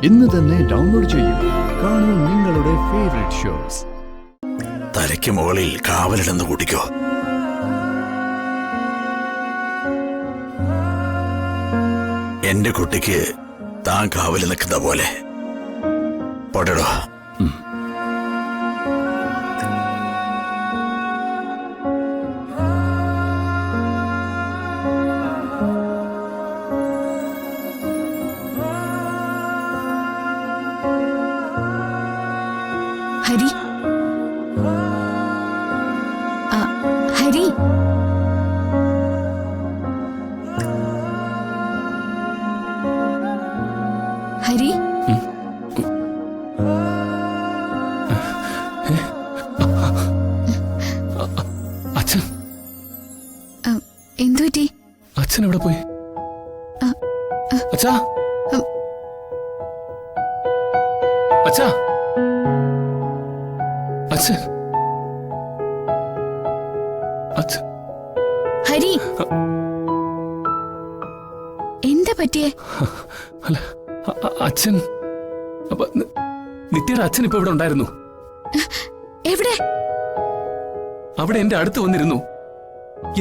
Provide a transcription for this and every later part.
ഇന്ന് തന്നെ ഡൗൺലോഡ് ചെയ്യൂ. കാണൂ നിങ്ങളുടെ ഫേവറേറ്റ് ഷോസ്. തലയ്ക്ക് മുകളിൽ കാവലിടുന്ന കുട്ടിക്കോ? എന്റെ കുട്ടിക്ക് താൻ കാവൽ നിൽക്കുന്ന പോലെ പൊടടോ. ഹരി, ഹരി, ഹരി, അച്ഛൻ എന്തു പറ്റി? അച്ഛൻ എവിടെ പോയി? അച്ഛാ, അച്ഛാ, അച്ഛൻ, അച്ഛൻ. ഹരി, എന്താ പറ്റിയേ? അല്ല, അച്ഛൻ, നിത്യയുടെ അച്ഛൻ ഇപ്പൊ ഇവിടെ ഉണ്ടായിരുന്നു. എവിടെ? അവിടെ എന്റെ അടുത്ത് വന്നിരുന്നു,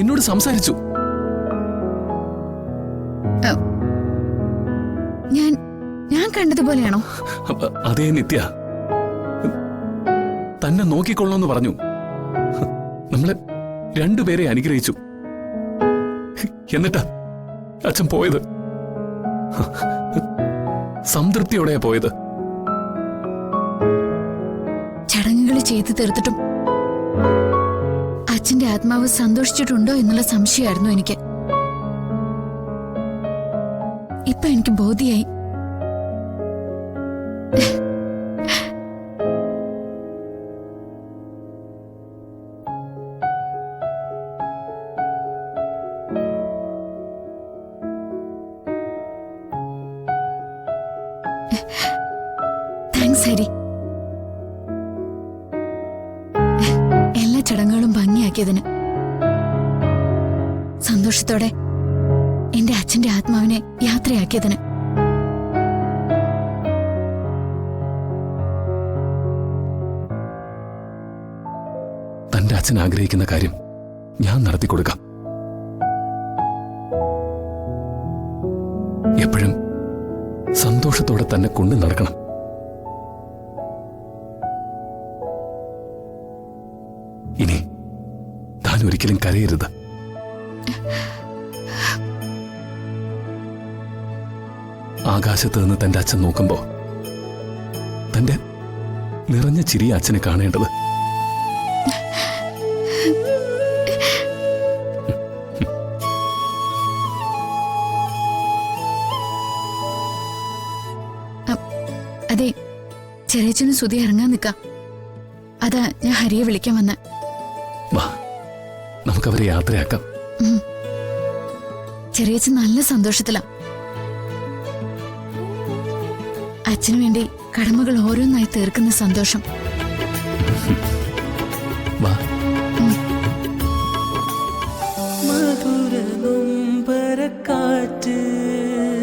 എന്നോട് സംസാരിച്ചു. ഞാൻ കണ്ടതുപോലെയാണോ? അതേ നിത്യ, തന്നെ നോക്കിക്കൊള്ളണമെന്ന് പറഞ്ഞു. നമ്മളെ രണ്ടുപേരെ അനുഗ്രഹിച്ചു. എന്നിട്ടാ അച്ഛൻ പോയത്. സംതൃപ്തിയോടെയാ പോയത്. ചടങ്ങുകൾ ചെയ്തു തീർത്തിട്ടും അച്ഛന്റെ ആത്മാവ് സന്തോഷിച്ചിട്ടുണ്ടോ എന്നുള്ള സംശയമായിരുന്നു എനിക്ക്. ഇപ്പൊ എനിക്ക് ബോധ്യായി. താങ്ക്സ് ഹരി. എല്ലാ ചടങ്ങുകളും ഭംഗിയാക്കിയതിന്, സന്തോഷത്തോടെ എന്റെ അച്ഛന്റെ ആത്മാവിനെ യാത്രയാക്കിയതിന്. തന്റെ അച്ഛൻ ആഗ്രഹിക്കുന്ന കാര്യം ഞാൻ നടത്തിക്കൊടുക്കാം. എപ്പോഴും സന്തോഷത്തോടെ തന്നെ കൊണ്ടു നടക്കണം. ഇനി താൻ ഒരിക്കലും കരയരുത്. ആകാശത്ത് നിന്ന് തന്റെ അച്ഛൻ നോക്കുമ്പോ തന്റെ നിറഞ്ഞ ചിരിയ അച്ഛനെ കാണേണ്ടത്. അതെ, ചെറിയച്ഛനും സുധി ഇറങ്ങാൻ നിൽക്കാം. അതാ ഞാൻ ഹരിയെ വിളിക്കാൻ വന്ന. വാ, നമുക്കവരെ യാത്രയാക്കാം. ചെറിയച്ഛൻ നല്ല സന്തോഷത്തിലാ. അച്ഛനു വേണ്ടി കടമകൾ ഓരോന്നായി തീർക്കുന്ന സന്തോഷം. വാ.